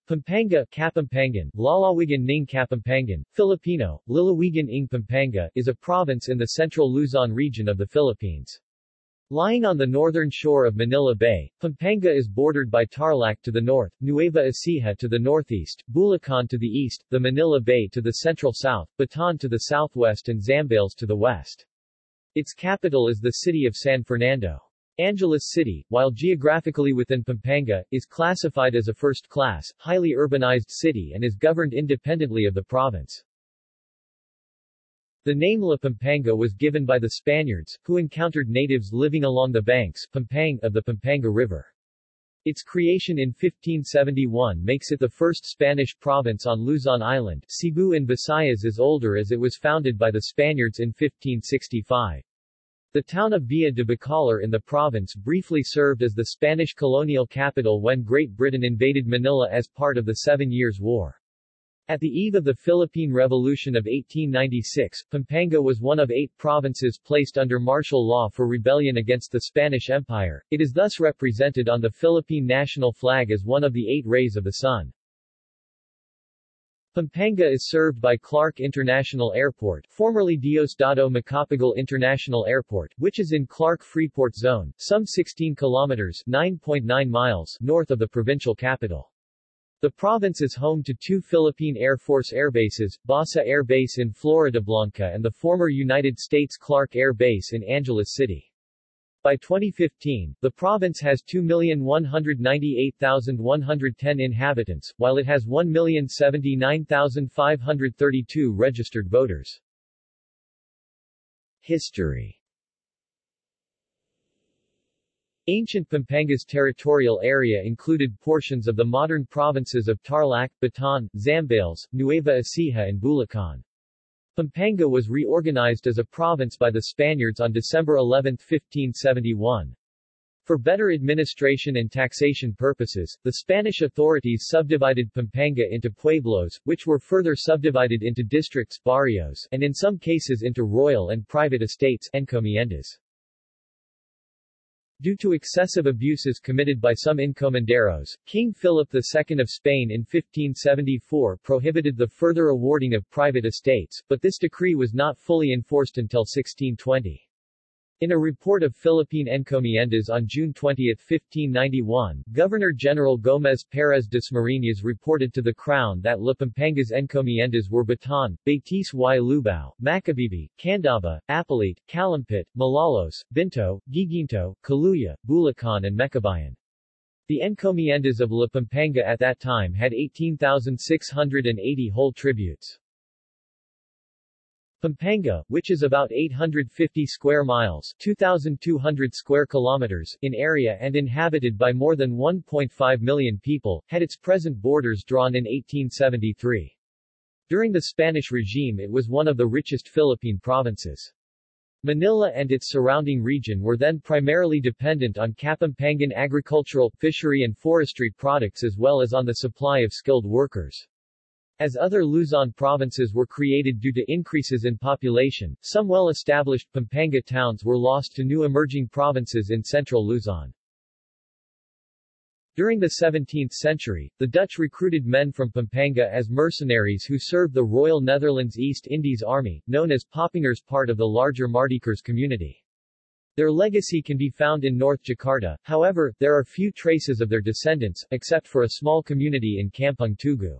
Pampanga, Kapampangan, Lalawigan ng Kapampangan, Filipino, Lalawigan ng Pampanga, is a province in the central Luzon region of the Philippines. Lying on the northern shore of Manila Bay, Pampanga is bordered by Tarlac to the north, Nueva Ecija to the northeast, Bulacan to the east, the Manila Bay to the central south, Bataan to the southwest and Zambales to the west. Its capital is the city of San Fernando. Angeles City, while geographically within Pampanga, is classified as a first-class, highly urbanized city and is governed independently of the province. The name La Pampanga was given by the Spaniards, who encountered natives living along the banks Pampang of the Pampanga River. Its creation in 1571 makes it the first Spanish province on Luzon Island. Cebu in Visayas is older as it was founded by the Spaniards in 1565. The town of Villa de Bacolor in the province briefly served as the Spanish colonial capital when Great Britain invaded Manila as part of the Seven Years' War. At the eve of the Philippine Revolution of 1896, Pampanga was one of 8 provinces placed under martial law for rebellion against the Spanish Empire. It is thus represented on the Philippine national flag as one of the 8 rays of the sun. Pampanga is served by Clark International Airport, formerly Diosdado Macapagal International Airport, which is in Clark Freeport Zone, some 16 kilometers (9.9 miles) north of the provincial capital. The province is home to 2 Philippine Air Force airbases, Basa Air Base in Floridablanca and the former United States Clark Air Base in Angeles City. By 2015, the province has 2,198,110 inhabitants, while it has 1,079,532 registered voters. History. Ancient Pampanga's territorial area included portions of the modern provinces of Tarlac, Bataan, Zambales, Nueva Ecija and Bulacan. Pampanga was reorganized as a province by the Spaniards on December 11, 1571. For better administration and taxation purposes, the Spanish authorities subdivided Pampanga into pueblos, which were further subdivided into districts, barrios, and in some cases into royal and private estates, encomiendas. Due to excessive abuses committed by some encomenderos, King Philip II of Spain in 1574 prohibited the further awarding of private estates, but this decree was not fully enforced until 1620. In a report of Philippine encomiendas on June 20, 1591, Governor-General Gómez Pérez Dasmariñas reported to the Crown that La Pampanga's encomiendas were Bataan, Betis y Lubao, Macabebe, Candaba, Apalit, Calumpit, Malolos, Binto, Guiguinto, Caluya, Bulacan and Mecabayan. The encomiendas of La Pampanga at that time had 18,680 whole tributes. Pampanga, which is about 850 square miles 2,200 square kilometers in area and inhabited by more than 1.5 million people, had its present borders drawn in 1873. During the Spanish regime it was one of the richest Philippine provinces. Manila and its surrounding region were then primarily dependent on Kapampangan agricultural, fishery and forestry products as well as on the supply of skilled workers. As other Luzon provinces were created due to increases in population, some well-established Pampanga towns were lost to new emerging provinces in central Luzon. During the 17th century, the Dutch recruited men from Pampanga as mercenaries who served the Royal Netherlands East Indies Army, known as Popingers, part of the larger Mardikers community. Their legacy can be found in North Jakarta, however, there are few traces of their descendants, except for a small community in Kampung Tugu.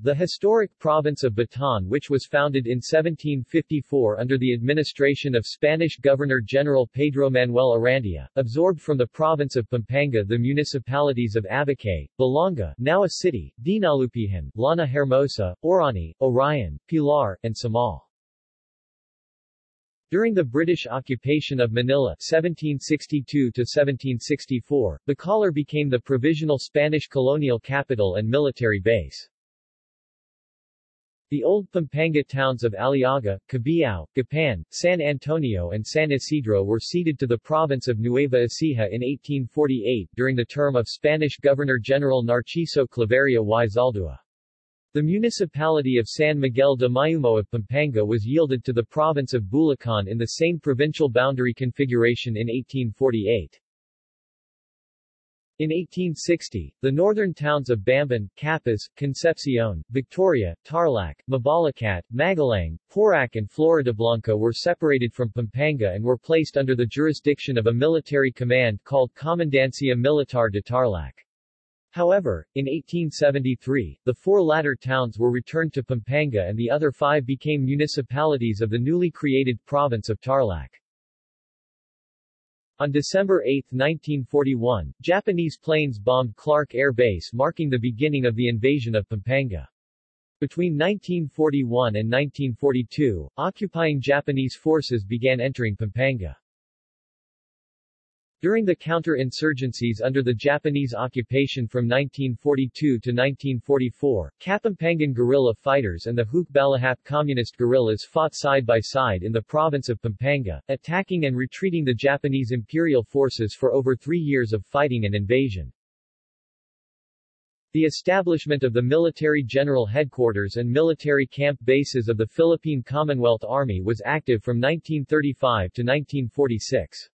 The historic province of Bataan, which was founded in 1754 under the administration of Spanish Governor-General Pedro Manuel Arandia, absorbed from the province of Pampanga the municipalities of Abacay, Balanga, now a city, Dinalupihan, Lana Hermosa, Orani, Orion, Pilar, and Samal. During the British occupation of Manila 1762–1764, Bacolor became the provisional Spanish colonial capital and military base. The old Pampanga towns of Aliaga, Cabiao, Gapan, San Antonio and San Isidro were ceded to the province of Nueva Ecija in 1848 during the term of Spanish Governor-General Narciso Claveria y Zaldúa. The municipality of San Miguel de Mayumo of Pampanga was yielded to the province of Bulacan in the same provincial boundary configuration in 1848. In 1860, the northern towns of Bamban, Capiz, Concepcion, Victoria, Tarlac, Mabalacat, Magalang, Porac and Floridablanca were separated from Pampanga and were placed under the jurisdiction of a military command called Comandancia Militar de Tarlac. However, in 1873, the four latter towns were returned to Pampanga and the other five became municipalities of the newly created province of Tarlac. On December 8, 1941, Japanese planes bombed Clark Air Base, marking the beginning of the invasion of Pampanga. Between 1941 and 1942, occupying Japanese forces began entering Pampanga. During the counter-insurgencies under the Japanese occupation from 1942 to 1944, Kapampangan guerrilla fighters and the Hukbalahap communist guerrillas fought side by side in the province of Pampanga, attacking and retreating the Japanese imperial forces for over 3 years of fighting and invasion. The establishment of the Military General Headquarters and military camp bases of the Philippine Commonwealth Army was active from 1935 to 1946.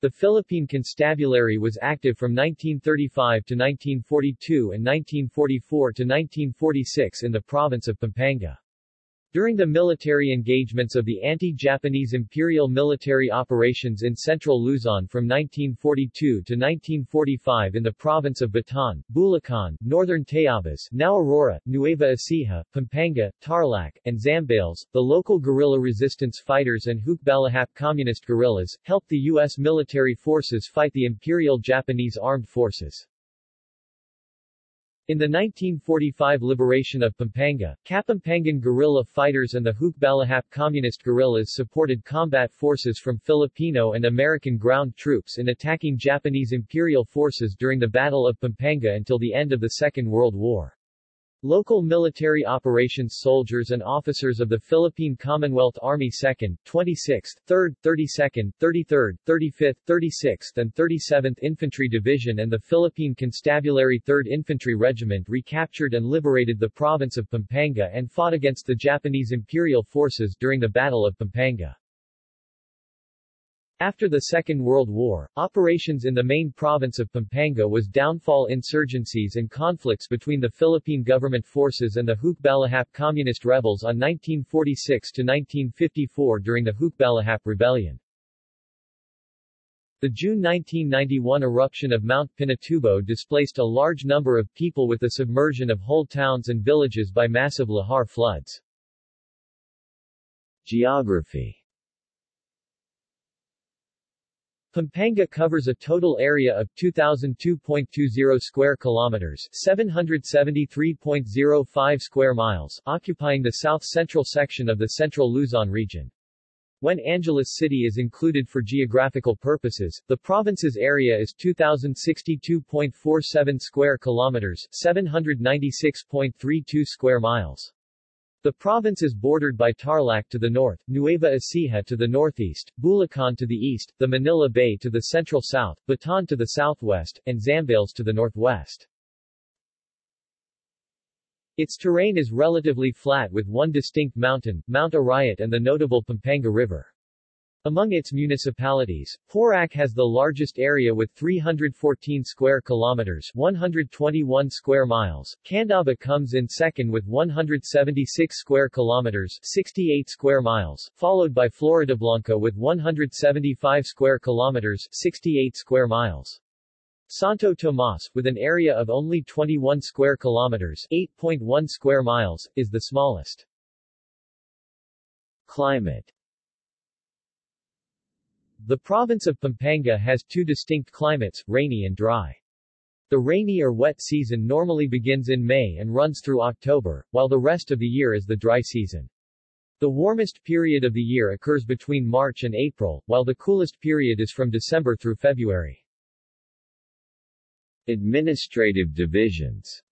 The Philippine Constabulary was active from 1935 to 1942 and 1944 to 1946 in the province of Pampanga. During the military engagements of the anti-Japanese imperial military operations in central Luzon from 1942 to 1945 in the province of Bataan, Bulacan, northern Tayabas, now Aurora, Nueva Ecija, Pampanga, Tarlac, and Zambales, the local guerrilla resistance fighters and Hukbalahap communist guerrillas, helped the U.S. military forces fight the Imperial Japanese Armed Forces. In the 1945 liberation of Pampanga, Kapampangan guerrilla fighters and the Hukbalahap communist guerrillas supported combat forces from Filipino and American ground troops in attacking Japanese imperial forces during the Battle of Pampanga until the end of the Second World War. Local military operations soldiers and officers of the Philippine Commonwealth Army 2nd, 26th, 3rd, 32nd, 33rd, 35th, 36th and 37th Infantry Division and the Philippine Constabulary 3rd Infantry Regiment recaptured and liberated the province of Pampanga and fought against the Japanese imperial forces during the Battle of Pampanga. After the Second World War, operations in the main province of Pampanga was downfall insurgencies and conflicts between the Philippine government forces and the Hukbalahap communist rebels on 1946 to 1954 during the Hukbalahap Rebellion. The June 1991 eruption of Mount Pinatubo displaced a large number of people with the submersion of whole towns and villages by massive lahar floods. Geography. Pampanga covers a total area of 2002.20 square kilometers, 773.05 square miles, occupying the south-central section of the Central Luzon region. When Angeles City is included for geographical purposes, the province's area is 2062.47 square kilometers, 796.32 square miles. The province is bordered by Tarlac to the north, Nueva Ecija to the northeast, Bulacan to the east, the Manila Bay to the central south, Bataan to the southwest, and Zambales to the northwest. Its terrain is relatively flat with one distinct mountain, Mount Arayat, and the notable Pampanga River. Among its municipalities, Porac has the largest area with 314 square kilometers, 121 square miles. Candaba comes in second with 176 square kilometers, 68 square miles, followed by Floridablanca with 175 square kilometers, 68 square miles. Santo Tomas, with an area of only 21 square kilometers, 8.1 square miles, is the smallest. Climate. The province of Pampanga has two distinct climates, rainy and dry. The rainy or wet season normally begins in May and runs through October, while the rest of the year is the dry season. The warmest period of the year occurs between March and April, while the coolest period is from December through February. Administrative divisions.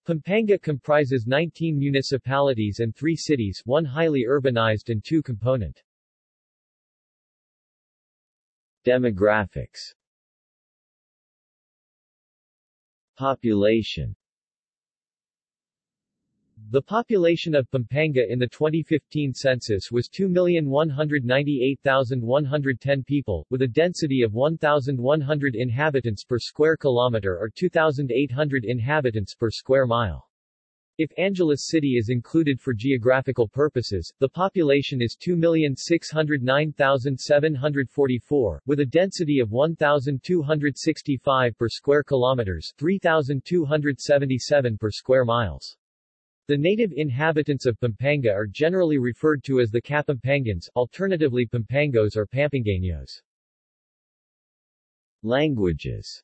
Pampanga comprises 19 municipalities and 3 cities, 1 highly urbanized and 2 component. Demographics. Population. The population of Pampanga in the 2015 census was 2,198,110 people, with a density of 1,100 inhabitants per square kilometer or 2,800 inhabitants per square mile. If Angeles City is included for geographical purposes, the population is 2,609,744, with a density of 1,265 per square kilometers, 3,277 per square miles. The native inhabitants of Pampanga are generally referred to as the Kapampangans, alternatively Pampangos or Pampangueños. Languages.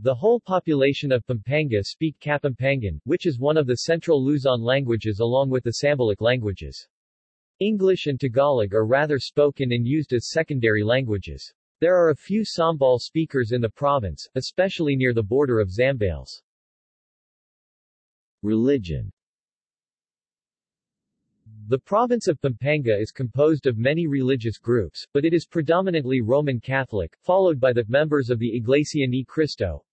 The whole population of Pampanga speak Kapampangan, which is one of the central Luzon languages along with the Sambalic languages. English and Tagalog are rather spoken and used as secondary languages. There are a few Sambal speakers in the province, especially near the border of Zambales. Religion. The province of Pampanga is composed of many religious groups, but it is predominantly Roman Catholic, followed by the members of the Iglesia ni Cristo.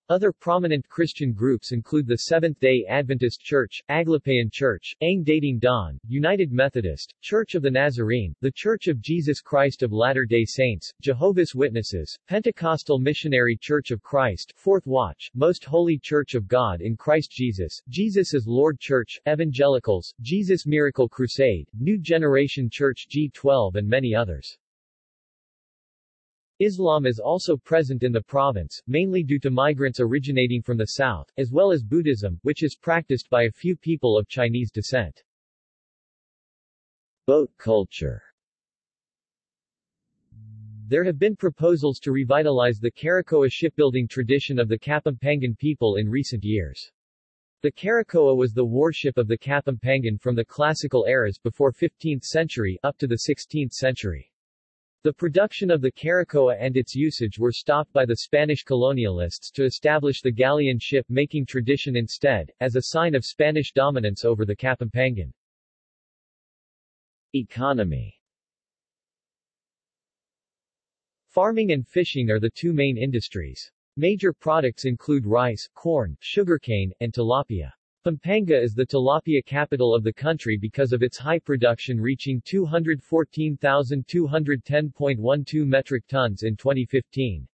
Other prominent Christian groups include the Seventh-day Adventist Church, Aglapayan Church, Ang Dating Dawn, United Methodist, Church of the Nazarene, The Church of Jesus Christ of Latter-day Saints, Jehovah's Witnesses, Pentecostal Missionary Church of Christ, Fourth Watch, Most Holy Church of God in Christ Jesus, Jesus is Lord Church, Evangelicals, Jesus Miracle Crusade, New Generation Church G12 and many others. Islam is also present in the province, mainly due to migrants originating from the south, as well as Buddhism, which is practiced by a few people of Chinese descent. Boat culture. There have been proposals to revitalize the Caracoa shipbuilding tradition of the Kapampangan people in recent years. The Caracoa was the warship of the Kapampangan from the classical eras before 15th century up to the 16th century. The production of the Caracoa and its usage were stopped by the Spanish colonialists to establish the galleon ship-making tradition instead, as a sign of Spanish dominance over the Kapampangan. Economy. Farming and fishing are the two main industries. Major products include rice, corn, sugarcane, and tilapia. Pampanga is the tilapia capital of the country because of its high production, reaching 214,210.12 metric tons in 2015.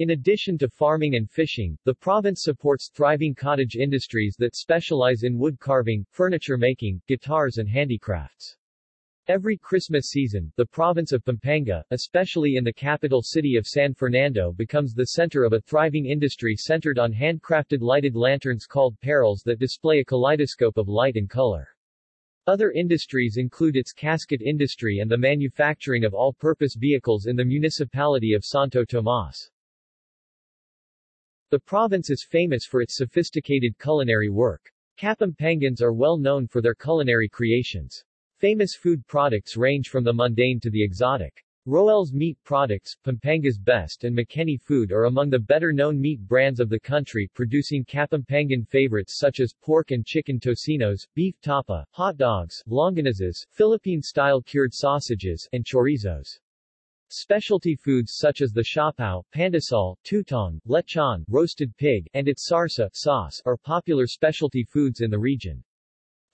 In addition to farming and fishing, the province supports thriving cottage industries that specialize in wood carving, furniture making, guitars and handicrafts. Every Christmas season, the province of Pampanga, especially in the capital city of San Fernando, becomes the center of a thriving industry centered on handcrafted lighted lanterns called paroles that display a kaleidoscope of light and color. Other industries include its casket industry and the manufacturing of all-purpose vehicles in the municipality of Santo Tomas. The province is famous for its sophisticated culinary work. Kapampangans are well known for their culinary creations. Famous food products range from the mundane to the exotic. Roel's meat products, Pampanga's Best and McKinney Food are among the better-known meat brands of the country, producing Kapampangan favorites such as pork and chicken tocinos, beef tapa, hot dogs, longanizas, Philippine-style cured sausages, and chorizos. Specialty foods such as the siopao, pandesal, tutong, lechon, roasted pig, and its sarsa sauce are popular specialty foods in the region.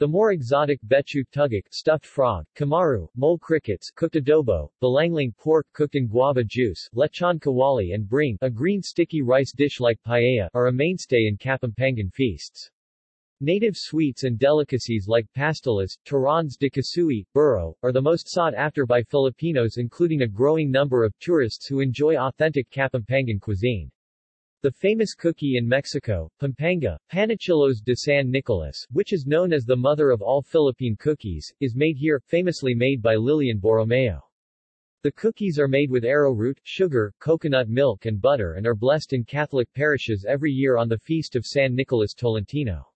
The more exotic bechu tugak, stuffed frog, kamaru, mole crickets, cooked adobo, balangling pork cooked in guava juice, lechon kawali and bring, a green sticky rice dish like paella, are a mainstay in Kapampangan feasts. Native sweets and delicacies like pastelas, turons de kasui, burro, are the most sought after by Filipinos, including a growing number of tourists who enjoy authentic Kapampangan cuisine. The famous cookie in Mexico, Pampanga, Panachillos de San Nicolas, which is known as the mother of all Philippine cookies, is made here, famously made by Lilian Borromeo. The cookies are made with arrowroot, sugar, coconut milk and butter and are blessed in Catholic parishes every year on the feast of San Nicolas Tolentino.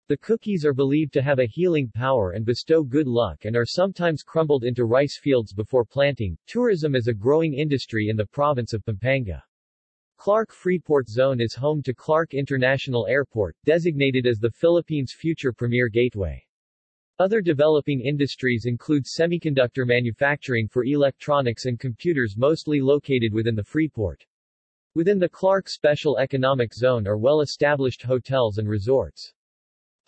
The cookies are believed to have a healing power and bestow good luck and are sometimes crumbled into rice fields before planting. Tourism is a growing industry in the province of Pampanga. Clark Freeport Zone is home to Clark International Airport, designated as the Philippines' future premier gateway. Other developing industries include semiconductor manufacturing for electronics and computers, mostly located within the Freeport. Within the Clark Special Economic Zone are well-established hotels and resorts.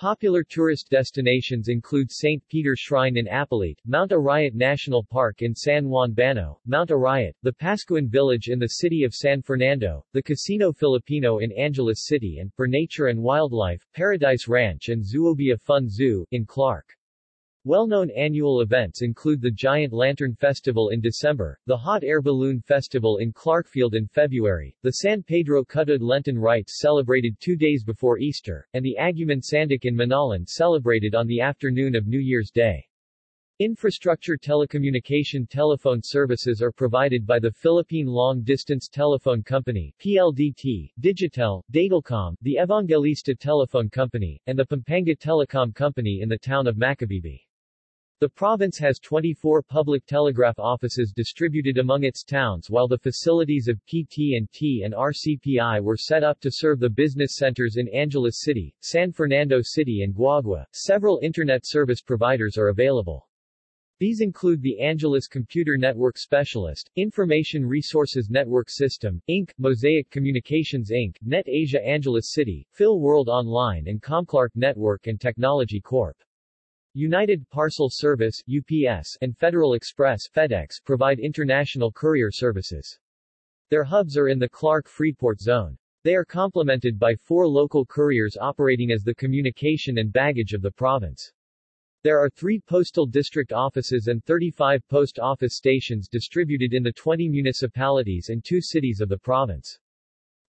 Popular tourist destinations include St. Peter's Shrine in Apalit, Mount Arayat National Park in San Juan Bano, Mount Arayat, the Pascuan Village in the city of San Fernando, the Casino Filipino in Angeles City and, for nature and wildlife, Paradise Ranch and Zoobia Fun Zoo, in Clark. Well-known annual events include the Giant Lantern Festival in December, the Hot Air Balloon Festival in Clarkfield in February, the San Pedro Cutud Lenten Rites celebrated 2 days before Easter, and the Aguman Sandik in Manalan celebrated on the afternoon of New Year's Day. Infrastructure telecommunication telephone services are provided by the Philippine Long Distance Telephone Company PLDT, Digitel, Datalcom, the Evangelista Telephone Company, and the Pampanga Telecom Company in the town of Macabebe. The province has 24 public telegraph offices distributed among its towns while the facilities of PT&T and RCPI were set up to serve the business centers in Angeles City, San Fernando City and Guagua. Several internet service providers are available. These include the Angeles Computer Network Specialist, Information Resources Network System, Inc., Mosaic Communications Inc., Net Asia Angeles City, Phil World Online and Comclark Network and Technology Corp. United Parcel Service UPS, and Federal Express FedEx provide international courier services. Their hubs are in the Clark-Freeport zone. They are complemented by 4 local couriers operating as the communication and baggage of the province. There are 3 postal district offices and 35 post office stations distributed in the 20 municipalities and 2 cities of the province.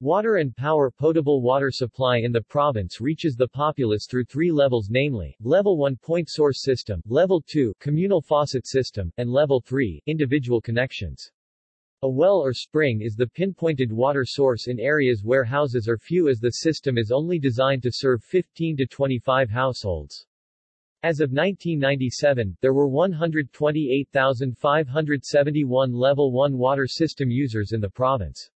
Water and power potable water supply in the province reaches the populace through 3 levels, namely, Level 1 point source system, Level 2 communal faucet system, and Level 3 individual connections. A well or spring is the pinpointed water source in areas where houses are few, as the system is only designed to serve 15 to 25 households. As of 1997, there were 128,571 Level 1 water system users in the province.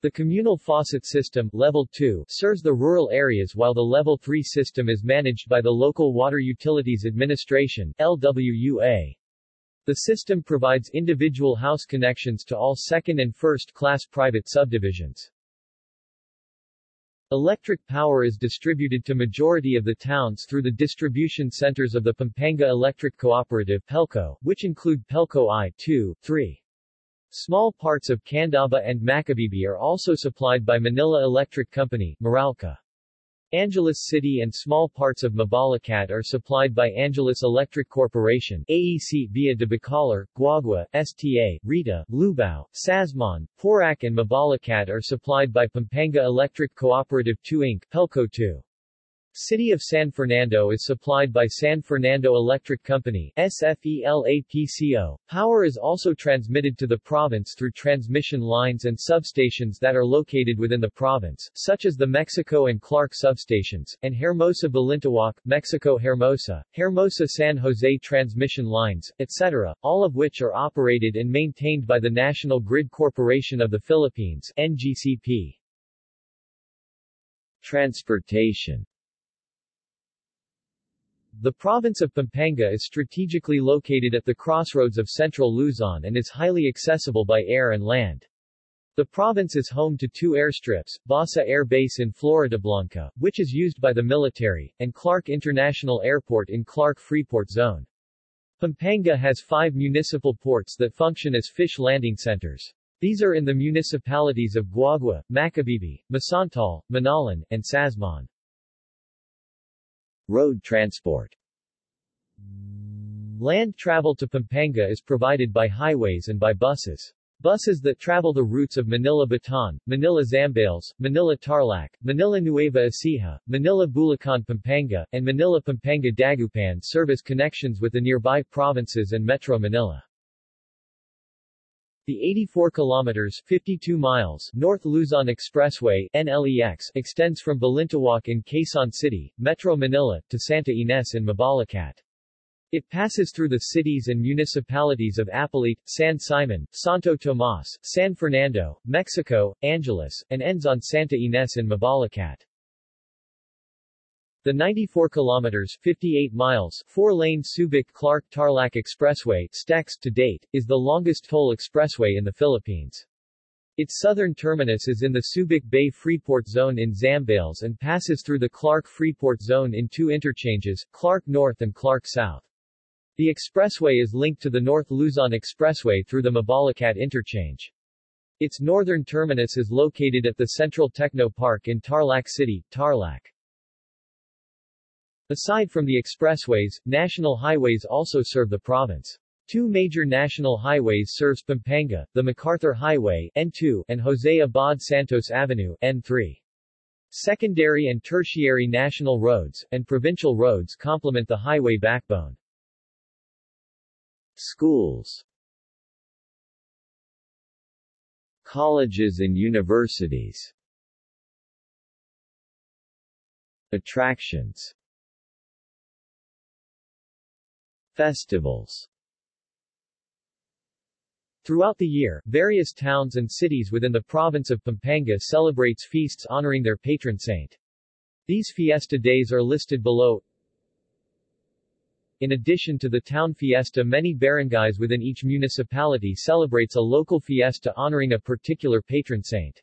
The communal faucet system, Level 2, serves the rural areas while the Level 3 system is managed by the Local Water Utilities Administration, LWUA. The system provides individual house connections to all second- and first-class private subdivisions. Electric power is distributed to majority of the towns through the distribution centers of the Pampanga Electric Cooperative, PELCO, which include PELCO I, II, III. Small parts of Candaba and Macabebe are also supplied by Manila Electric Company, Meralco. Angeles City and small parts of Mabalacat are supplied by Angeles Electric Corporation, AEC via de Bacolor, Guagua, STA, Rita, Lubao, Sasmon, Porac and Mabalacat are supplied by Pampanga Electric Cooperative II Inc., Pelco II. City of San Fernando is supplied by San Fernando Electric Company, SFELAPCO. Power is also transmitted to the province through transmission lines and substations that are located within the province, such as the Mexico and Clark substations, and Hermosa Balintawak, Mexico Hermosa, Hermosa San Jose transmission lines, etc., all of which are operated and maintained by the National Grid Corporation of the Philippines, NGCP. Transportation. The province of Pampanga is strategically located at the crossroads of central Luzon and is highly accessible by air and land. The province is home to 2 airstrips, Basa Air Base in Floridablanca, which is used by the military, and Clark International Airport in Clark-Freeport Zone. Pampanga has 5 municipal ports that function as fish landing centers. These are in the municipalities of Guagua, Macabebe, Masantal, Manalan, and Sasmon. Road transport. Land travel to Pampanga is provided by highways and by buses. Buses that travel the routes of Manila-Bataan, Manila-Zambales, Manila-Tarlac, Manila-Nueva Ecija, Manila-Bulacan-Pampanga, and Manila-Pampanga-Dagupan service connections with the nearby provinces and Metro Manila. The 84 kilometers 52 miles North Luzon Expressway NLEX extends from Balintawak in Quezon City, Metro Manila, to Santa Ines in Mabalacat. It passes through the cities and municipalities of Apalit, San Simon, Santo Tomas, San Fernando, Mexico, Angeles, and ends on Santa Ines in Mabalacat. The 94 kilometers 58 miles 4-lane Subic-Clark-Tarlac Expressway, STEX, to date, is the longest toll expressway in the Philippines. Its southern terminus is in the Subic Bay Freeport Zone in Zambales and passes through the Clark Freeport Zone in two interchanges, Clark North and Clark South. The expressway is linked to the North Luzon Expressway through the Mabalacat interchange. Its northern terminus is located at the Central Techno Park in Tarlac City, Tarlac. Aside from the expressways, national highways also serve the province. Two major national highways serves Pampanga, the MacArthur Highway N2 and Jose Abad Santos Avenue N3. Secondary and tertiary national roads, and provincial roads complement the highway backbone. Schools. Colleges and universities. Attractions. Festivals. Throughout the year, various towns and cities within the province of Pampanga celebrates feasts honoring their patron saint. These fiesta days are listed below. In addition to the town fiesta, many barangays within each municipality celebrates a local fiesta honoring a particular patron saint.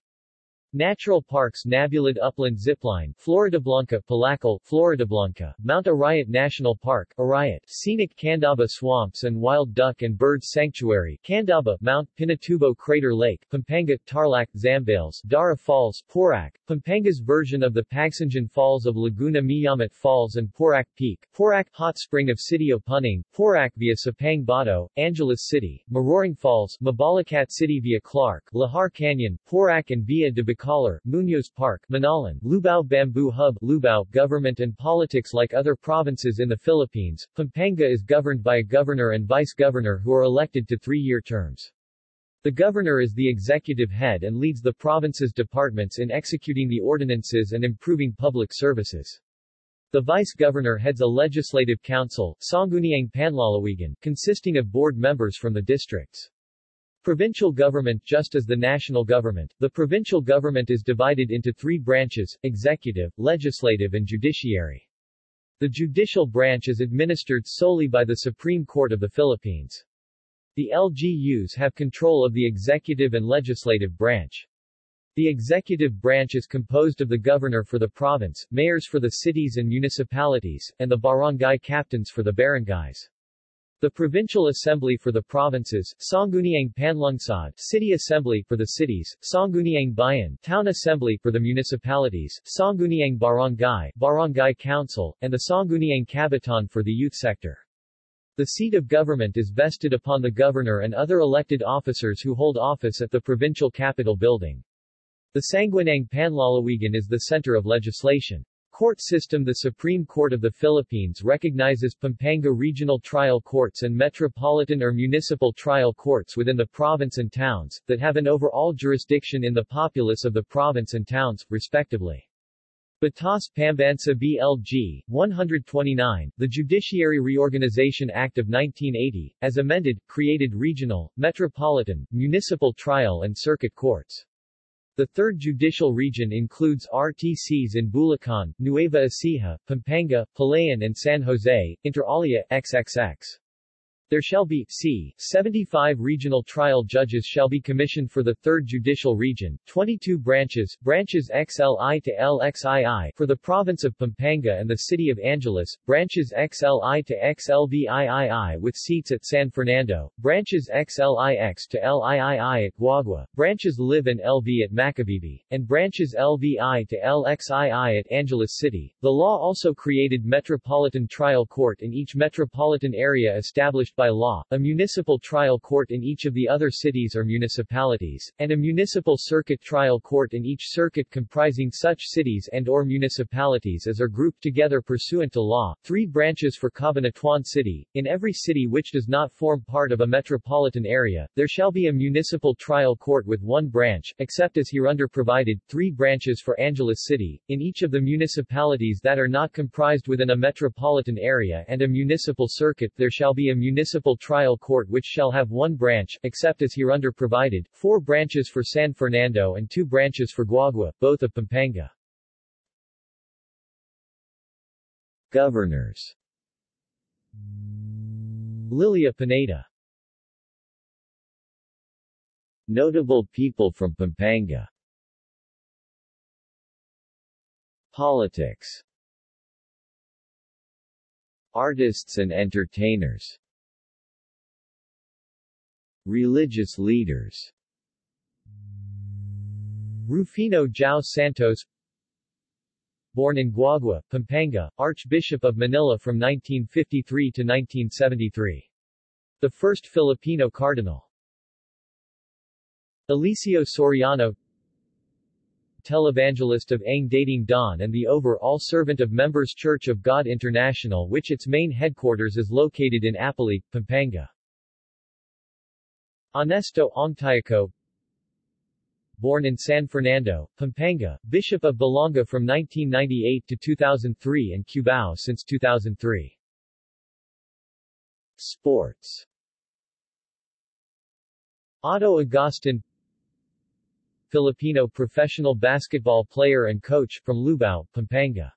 Natural parks: Nabulid Upland Zipline, Floridablanca, Palakal, Floridablanca, Mount Arayat National Park, Arayat, Scenic Candaba Swamps and Wild Duck and Bird Sanctuary, Candaba, Mount Pinatubo Crater Lake, Pampanga, Tarlac, Zambales, Dara Falls, Porac, Pampanga's version of the Pagsanjan Falls of Laguna Miyamat Falls and Porac Peak, Porac, Hot Spring of Sitio Puning, Porac via Sapang Bato, Angeles City, Maroring Falls, Mabalacat City via Clark, Lahar Canyon, Porac and via de Bacolor, Muñoz Park, Manalan, Lubao Bamboo Hub, Lubao. Government and politics. Like other provinces in the Philippines, Pampanga is governed by a governor and vice-governor who are elected to 3-year terms. The governor is the executive head and leads the province's departments in executing the ordinances and improving public services. The vice-governor heads a legislative council, Sangguniang Panlalawigan, consisting of board members from the districts. Provincial government. Just as the national government, the provincial government is divided into 3 branches: executive, legislative and judiciary. The judicial branch is administered solely by the Supreme Court of the Philippines. The LGUs have control of the executive and legislative branch. The executive branch is composed of the governor for the province, mayors for the cities and municipalities, and the barangay captains for the barangays. The Provincial Assembly for the provinces, Sangguniang Panlungsod, City Assembly for the cities, Sangguniang Bayan, Town Assembly for the municipalities, Sangguniang Barangay, Barangay Council, and the Sangguniang Kabataan for the youth sector. The seat of government is vested upon the governor and other elected officers who hold office at the provincial capitol building. The Sangguniang Panlalawigan is the center of legislation. Court system. The Supreme Court of the Philippines recognizes Pampanga regional trial courts and metropolitan or municipal trial courts within the province and towns, that have an overall jurisdiction in the populace of the province and towns, respectively. Batas Pambansa BLG, 129, the Judiciary Reorganization Act of 1980, as amended, created regional, metropolitan, municipal trial and circuit courts. The third judicial region includes RTCs in Bulacan, Nueva Ecija, Pampanga, Palayan and San Jose, inter alia, XXX. There shall be 75 regional trial judges shall be commissioned for the 3rd Judicial Region, 22 branches XLI to LXII for the province of Pampanga and the city of Angeles, branches XLI to XLVIII with seats at San Fernando, branches XLIX to LIII at Guagua, branches LIV and LV at Macabebe, and branches LVI to LXII at Angeles City. The law also created Metropolitan Trial Court in each metropolitan area established by law, a municipal trial court in each of the other cities or municipalities, and a municipal circuit trial court in each circuit comprising such cities and/or municipalities as are grouped together pursuant to law. 3 branches for Cabanatuan City. In every city which does not form part of a metropolitan area, there shall be a municipal trial court with 1 branch, except as hereunder provided. 3 branches for Angeles City. In each of the municipalities that are not comprised within a metropolitan area and a municipal circuit, there shall be a municipal trial court which shall have 1 branch, except as hereunder provided. 4 branches for San Fernando and 2 branches for Guagua, both of Pampanga. Governors. Lilia Pineda. Notable people from Pampanga. Politics. Artists and entertainers. Religious leaders. Rufino João Santos. Born in Guagua, Pampanga, Archbishop of Manila from 1953 to 1973. The first Filipino cardinal. Eliseo Soriano. Televangelist of Ang Dating Dawn and the overall servant of Members Church of God International, which its main headquarters is located in Apali, Pampanga. Honesto Ongtiaco. Born in San Fernando, Pampanga, Bishop of Balanga from 1998 to 2003 and Cubao since 2003. Sports. Otto Agustin. Filipino professional basketball player and coach, from Lubao, Pampanga.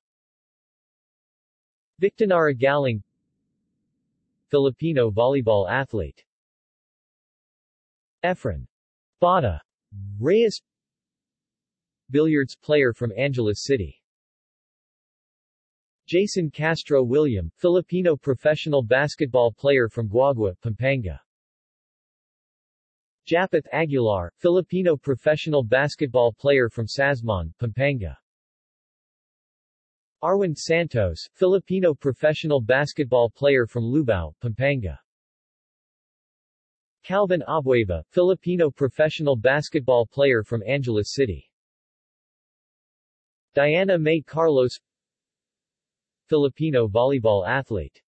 Victonara Galing. Filipino volleyball athlete. Efren Bata Reyes. Billiards player from Angeles City. Jason Castro William, Filipino professional basketball player from Guagua, Pampanga. Japeth Aguilar, Filipino professional basketball player from Sasmuan, Pampanga. Arwin Santos, Filipino professional basketball player from Lubao, Pampanga. Calvin Abueva, Filipino professional basketball player from Angeles City. Diana May Carlos, Filipino volleyball athlete.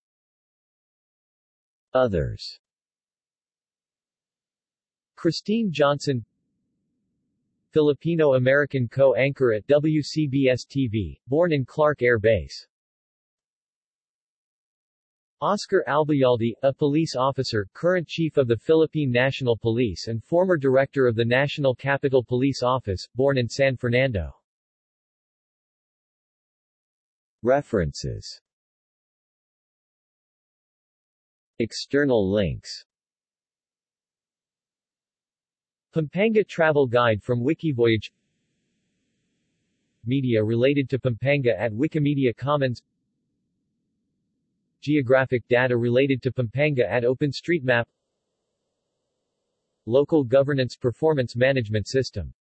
Others. Christine Johnson, Filipino-American co-anchor at WCBS-TV, born in Clark Air Base. Oscar Albayalde, a police officer, current chief of the Philippine National Police and former director of the National Capital Police Office, born in San Fernando. References. External links. Pampanga Travel Guide from Wikivoyage. Media related to Pampanga at Wikimedia Commons. Geographic data related to Pampanga at OpenStreetMap. Local Governance Performance Management System